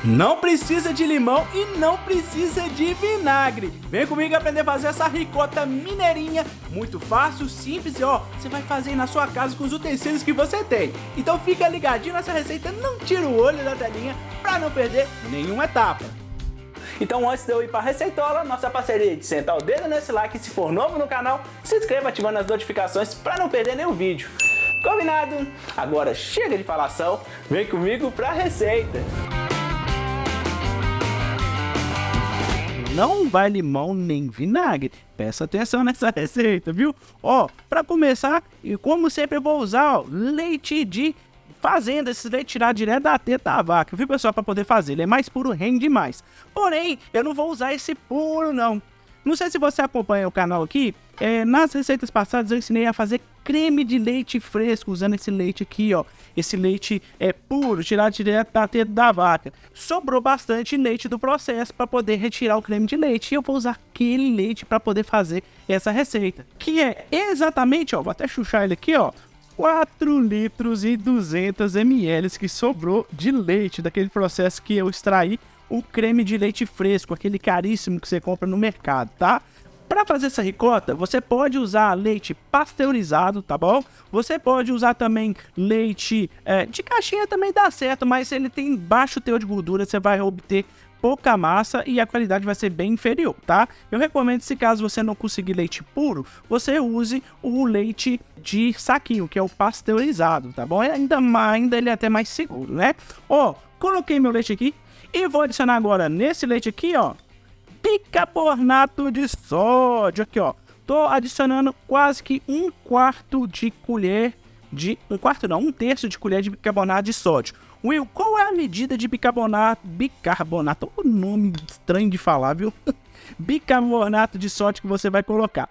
Não precisa de limão e não precisa de vinagre. Vem comigo aprender a fazer essa ricota mineirinha, muito fácil, simples e ó, você vai fazer na sua casa com os utensílios que você tem. Então fica ligadinho nessa receita, não tira o olho da telinha para não perder nenhuma etapa. Então antes de eu ir para a receitola, nossa parceria de sentar o dedo nesse like, se for novo no canal, se inscreva ativando as notificações para não perder nenhum vídeo. Combinado? Agora chega de falação, vem comigo para a receita. Não vai limão nem vinagre, presta atenção nessa receita, viu? Ó, para começar, e como sempre eu vou usar ó, leite de fazenda, esse leite tirado direto da teta da vaca, viu pessoal, para poder fazer, ele é mais puro, rende mais. Porém, eu não vou usar esse puro não. Não sei se você acompanha o canal aqui, nas receitas passadas eu ensinei a fazer creme de leite fresco, usando esse leite aqui, ó. Esse leite é puro, tirado direto da teta da vaca. Sobrou bastante leite do processo para poder retirar o creme de leite. E eu vou usar aquele leite para poder fazer essa receita. Que é exatamente, ó, vou até chuchar ele aqui, ó. 4 litros e 200 ml que sobrou de leite, daquele processo que eu extraí o creme de leite fresco, aquele caríssimo que você compra no mercado, tá? Para fazer essa ricota, você pode usar leite pasteurizado, tá bom? Você pode usar também leite de caixinha, também dá certo, mas ele tem baixo teor de gordura, você vai obter pouca massa e a qualidade vai ser bem inferior, tá? Eu recomendo, se caso você não conseguir leite puro, você use o leite de saquinho, que é o pasteurizado, tá bom? Ainda ele é até mais seguro, né? Ó, coloquei meu leite aqui e vou adicionar agora nesse leite aqui, ó, bicarbonato de sódio, aqui ó, tô adicionando quase que um terço de colher de bicarbonato de sódio. Will, qual é a medida de bicarbonato, o nome estranho de falar, viu? Bicarbonato de sódio que você vai colocar.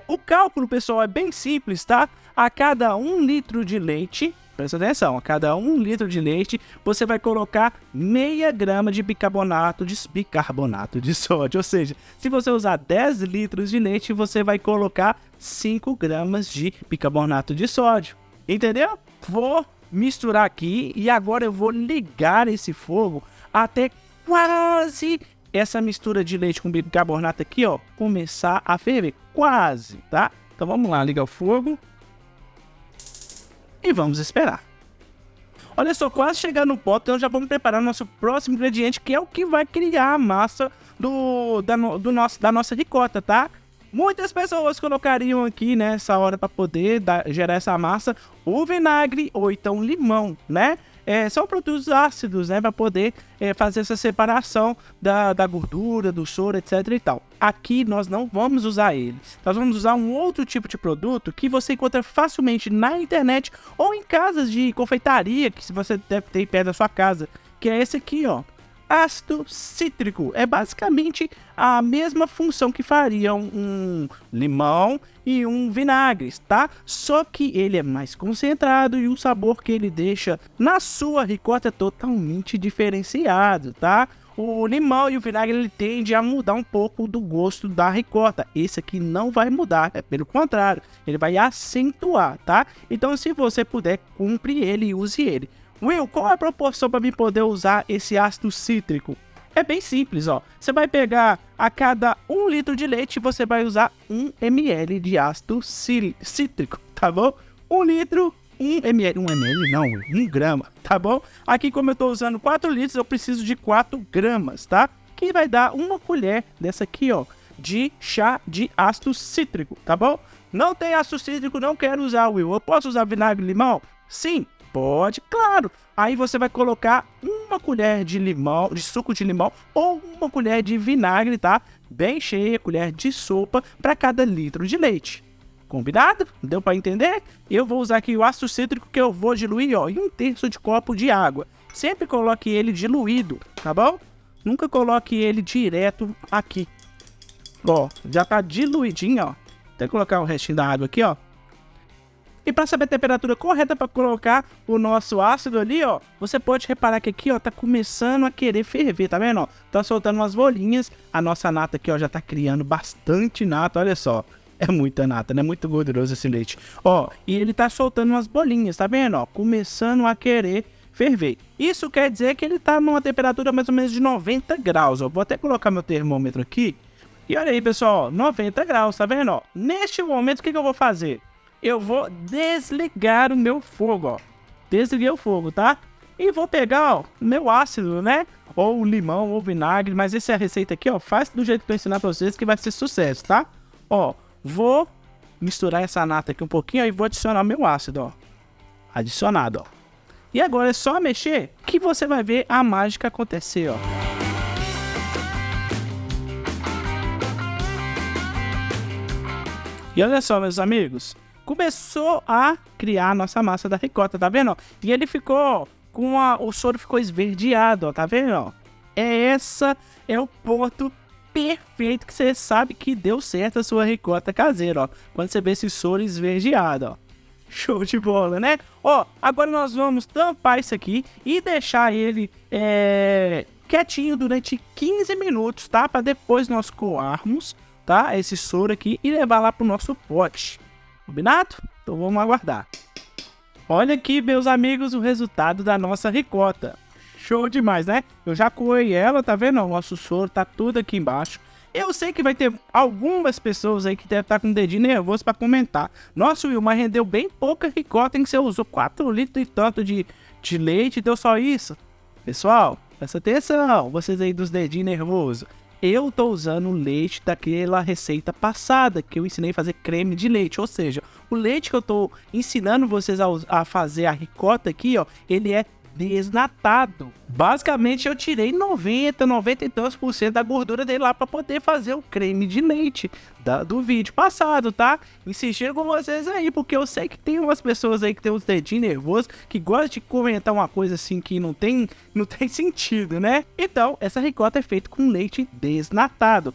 O cálculo, pessoal, é bem simples, tá? A cada 1 litro de leite, presta atenção, a cada 1 litro de leite, você vai colocar meia grama de bicarbonato de sódio. Ou seja, se você usar 10 litros de leite, você vai colocar 5 gramas de bicarbonato de sódio. Entendeu? Vou misturar aqui e agora eu vou ligar esse fogo até quase essa mistura de leite com bicarbonato aqui, ó, começar a ferver. Quase, tá? Então vamos lá, ligar o fogo. E vamos esperar. Olha só, quase chegando no ponto, então já vamos preparar o nosso próximo ingrediente, que é o que vai criar a massa da nossa ricota, tá? Muitas pessoas colocariam aqui nessa hora para poder gerar essa massa o vinagre ou então limão, né? São produtos ácidos, né, para poder fazer essa separação da gordura, do soro, etc e tal. Aqui nós não vamos usar ele. Nós vamos usar um outro tipo de produto que você encontra facilmente na internet ou em casas de confeitaria, que você deve ter perto da sua casa, que é esse aqui, ó. Ácido cítrico. É basicamente a mesma função que faria um limão e um vinagre, tá? Só que ele é mais concentrado e o sabor que ele deixa na sua ricota é totalmente diferenciado, tá? O limão e o vinagre ele tende a mudar um pouco do gosto da ricota. Esse aqui não vai mudar, pelo contrário, ele vai acentuar, tá? Então se você puder, compre ele e use ele. Will, qual é a proporção para mim poder usar esse ácido cítrico? É bem simples, ó. Você vai pegar a cada 1 litro de leite, você vai usar 1 ml de ácido cítrico, tá bom? 1 litro, 1 ml, 1 ml não, 1 grama, tá bom? Aqui como eu tô usando 4 litros, eu preciso de 4 gramas, tá? Que vai dar 1 colher dessa aqui, ó, de chá de ácido cítrico, tá bom? Não tem ácido cítrico, não quero usar, Will. Eu posso usar vinagre e limão? Sim. Pode, claro. Aí você vai colocar 1 colher de limão, de suco de limão ou 1 colher de vinagre, tá? Bem cheia, colher de sopa para cada litro de leite. Combinado? Deu para entender? Eu vou usar aqui o ácido cítrico que eu vou diluir, ó, em 1/3 de copo de água. Sempre coloque ele diluído, tá bom? Nunca coloque ele direto aqui. Ó, já tá diluidinho, ó. Até colocar o restinho da água aqui, ó. E para saber a temperatura correta para colocar o nosso ácido ali, ó, você pode reparar que aqui, ó, tá começando a querer ferver, tá vendo, ó? Tá soltando umas bolinhas. A nossa nata aqui, ó, já tá criando bastante nata, olha só. É muita nata, né? Muito gorduroso esse leite. Ó, e ele tá soltando umas bolinhas, tá vendo, ó? Começando a querer ferver. Isso quer dizer que ele tá numa temperatura mais ou menos de 90 graus, ó. Vou até colocar meu termômetro aqui. E olha aí, pessoal, ó, 90 graus, tá vendo, ó? Neste momento, o que eu vou fazer? Eu vou desligar o meu fogo, ó. Desliguei o fogo, tá? E vou pegar, ó, o meu ácido, né? Ou limão, ou vinagre, mas essa receita aqui, ó, faz do jeito que eu ensinar pra vocês que vai ser sucesso, tá? Ó, vou misturar essa nata aqui um pouquinho, ó, e vou adicionar o meu ácido, ó. Adicionado, ó. E agora é só mexer que você vai ver a mágica acontecer, ó. E olha só, meus amigos, começou a criar a nossa massa da ricota, tá vendo? E ele ficou com o soro ficou esverdeado, ó, tá vendo? Ó? É o ponto perfeito que você sabe que deu certo a sua ricota caseira, ó. Quando você vê esse soro esverdeado, ó. Show de bola, né? Ó, agora nós vamos tampar isso aqui e deixar ele quietinho durante 15 minutos, tá? Para depois nós coarmos, tá? Esse soro aqui e levar lá pro nosso pote. Combinado? Então vamos aguardar. Olha aqui, meus amigos, o resultado da nossa ricota. Show demais, né? Eu já coei ela, tá vendo? O nosso soro tá tudo aqui embaixo. Eu sei que vai ter algumas pessoas aí que devem estar com o dedinho nervoso para comentar. Nossa, Will, mas rendeu bem pouca ricota, hein? Você usou 4 litros e tanto de leite e deu só isso? Pessoal, presta atenção, vocês aí dos dedinhos nervosos. Eu tô usando o leite daquela receita passada, que eu ensinei a fazer creme de leite. Ou seja, o leite que eu tô ensinando vocês a fazer a ricota aqui, ó, ele é desnatado. Basicamente eu tirei 90 e tantos por cento da gordura dele lá para poder fazer o creme de leite do vídeo passado, tá? Insistindo com vocês aí, porque eu sei que tem umas pessoas aí que tem os dedinhos nervosos, que gostam de comentar uma coisa assim que não tem sentido, né? Então, essa ricota é feita com leite desnatado.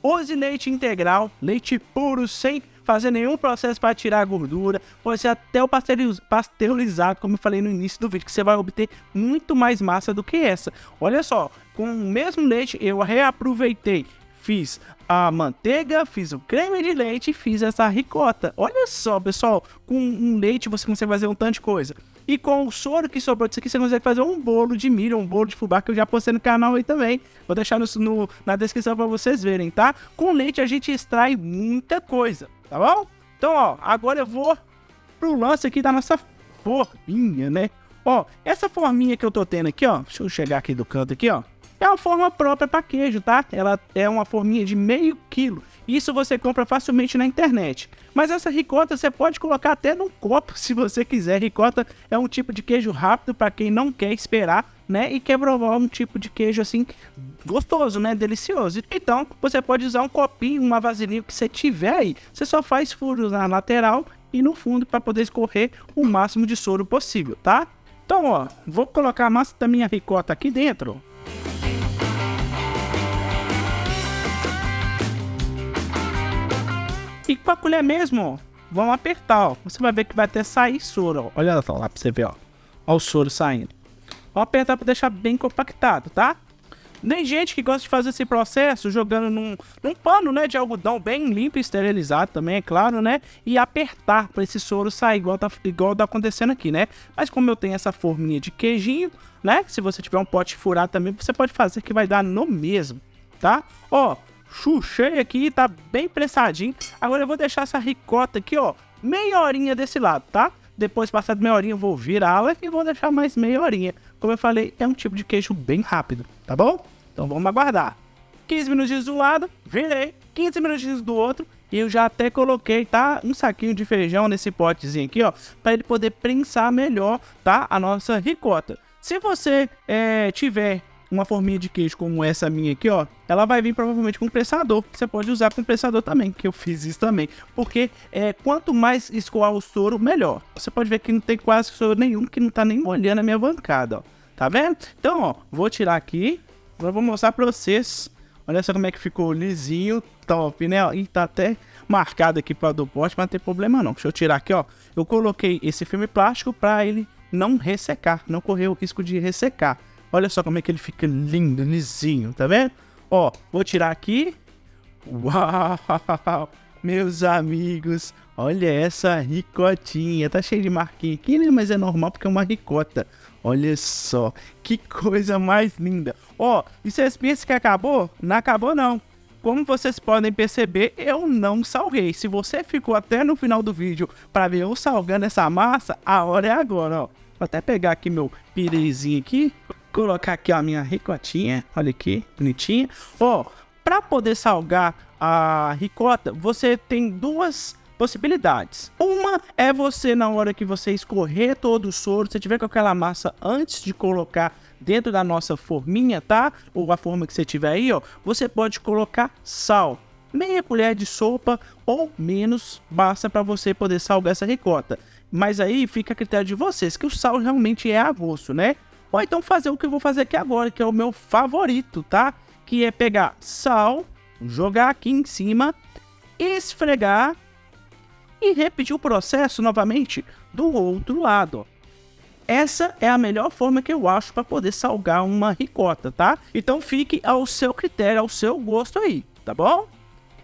Use leite integral, leite puro, sem fazer nenhum processo para tirar a gordura, pode ser até o pasteurizado, como eu falei no início do vídeo, que você vai obter muito mais massa do que essa. Olha só, com o mesmo leite eu reaproveitei, fiz a manteiga, fiz o creme de leite e fiz essa ricota. Olha só, pessoal, com um leite você consegue fazer um tanto de coisa. E com o soro que sobrou disso aqui, você consegue fazer um bolo de milho, um bolo de fubá, que eu já postei no canal aí também. Vou deixar na descrição para vocês verem, tá? Com leite a gente extrai muita coisa, tá bom? Então, ó, agora eu vou pro lance aqui da nossa forminha, né? Ó, essa forminha que eu tô tendo aqui, ó, deixa eu chegar aqui do canto aqui, ó. É uma forma própria para queijo, tá? Ela é uma forminha de meio quilo. Isso você compra facilmente na internet. Mas essa ricota você pode colocar até num copo se você quiser. Ricota é um tipo de queijo rápido para quem não quer esperar, né? E quer provar um tipo de queijo assim gostoso, né? Delicioso. Então você pode usar um copinho, uma vasilhinha que você tiver aí. Você só faz furos na lateral e no fundo para poder escorrer o máximo de soro possível, tá? Então, ó, vou colocar a massa da minha ricota aqui dentro. E com a colher mesmo, ó, vamos apertar, ó. Você vai ver que vai até sair soro, ó. Olha só lá pra você ver, ó. Ó o soro saindo. Vou apertar pra deixar bem compactado, tá? Tem gente que gosta de fazer esse processo jogando num pano, né, de algodão bem limpo e esterilizado também, é claro, né? E apertar pra esse soro sair igual tá acontecendo aqui, né? Mas como eu tenho essa forminha de queijinho, né? Se você tiver um pote furado também, você pode fazer que vai dar no mesmo, tá? Ó, chuchei aqui, tá bem pressadinho. Agora eu vou deixar essa ricota aqui, ó, meia horinha desse lado, tá? Depois, passado meia horinha, eu vou virá-la e vou deixar mais meia horinha. Como eu falei, é um tipo de queijo bem rápido, tá bom? Então vamos aguardar. 15 minutinhos do lado, virei. 15 minutinhos do outro. E eu já até coloquei, tá? Um saquinho de feijão nesse potezinho aqui, ó. Pra ele poder prensar melhor, tá? A nossa ricota. Se você tiver uma forminha de queijo como essa minha aqui, ó, ela vai vir provavelmente com prensador. Você pode usar com prensador também, que eu fiz isso também. Porque quanto mais escoar o soro, melhor. Você pode ver que não tem quase soro nenhum, que não tá nem molhando a minha bancada, ó. Tá vendo? Então, ó, vou tirar aqui. Agora vou mostrar pra vocês. Olha só como é que ficou lisinho, top, né? E tá até marcado aqui para do pote, mas não tem problema não. Deixa eu tirar aqui, ó. Eu coloquei esse filme plástico para ele não ressecar, não correr o risco de ressecar. Olha só como é que ele fica lindo, lisinho, tá vendo? Ó, vou tirar aqui. Uau! Meus amigos, olha essa ricotinha. Tá cheio de marquinha aqui, né? Mas é normal porque é uma ricota. Olha só, que coisa mais linda. Ó, e vocês pensam que acabou? Não acabou não. Como vocês podem perceber, eu não salguei. Se você ficou até no final do vídeo para ver eu salgando essa massa, a hora é agora, ó. Vou até pegar aqui meu pirezinho aqui, colocar aqui a minha ricotinha, olha aqui, bonitinha. Ó, para poder salgar a ricota, você tem duas possibilidades. Uma é você, na hora que você escorrer todo o soro, você tiver com aquela massa antes de colocar dentro da nossa forminha, tá? Ou a forma que você tiver aí, ó, você pode colocar sal. Meia colher de sopa ou menos, basta para você poder salgar essa ricota. Mas aí fica a critério de vocês, que o sal realmente é a gosto, né? Ou então fazer o que eu vou fazer aqui agora, que é o meu favorito, tá? Que é pegar sal, jogar aqui em cima, esfregar e repetir o processo novamente do outro lado. Essa é a melhor forma que eu acho para poder salgar uma ricota, tá? Então fique ao seu critério, ao seu gosto aí, tá bom?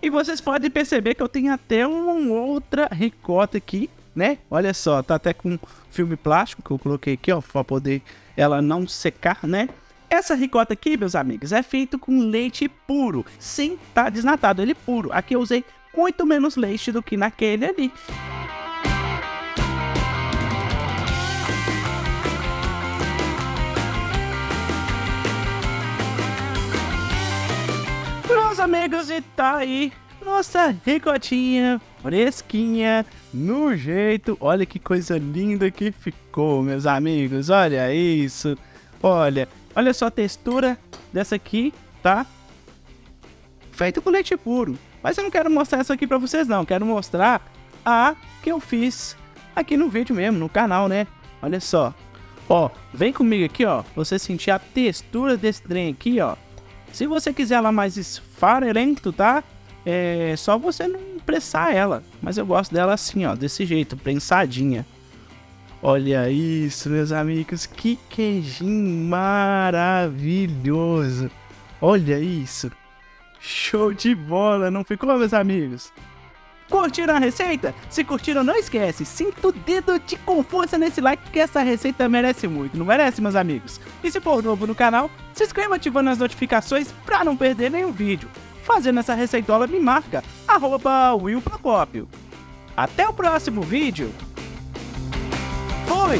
E vocês podem perceber que eu tenho até uma outra ricota aqui, né? Olha só, tá até com filme plástico que eu coloquei aqui, ó, para poder ela não secar, né? Essa ricota aqui, meus amigos, é feito com leite puro, sem estar desnatado, ele puro. Aqui eu usei muito menos leite do que naquele ali. Meus amigos, e tá aí nossa ricotinha fresquinha, no jeito. Olha que coisa linda que ficou, meus amigos. Olha isso. Olha só a textura dessa aqui, tá? Feito com leite puro. Mas eu não quero mostrar isso aqui pra vocês não. Quero mostrar a que eu fiz aqui no vídeo mesmo, no canal, né? Olha só. Ó, vem comigo aqui, ó. Você sentir a textura desse trem aqui, ó. Se você quiser ela mais esfarelento, tá? É só você não pressar ela. Mas eu gosto dela assim, ó. Desse jeito, prensadinha. Olha isso, meus amigos. Que queijinho maravilhoso. Olha isso. Show de bola, não ficou, meus amigos? Curtiram a receita? Se curtiram, não esquece, sinta o dedo com força nesse like, que essa receita merece muito, não merece, meus amigos? E se for novo no canal, se inscreva ativando as notificações pra não perder nenhum vídeo. Fazendo essa receitola, me marca, @WillProcópio. Até o próximo vídeo. Fui!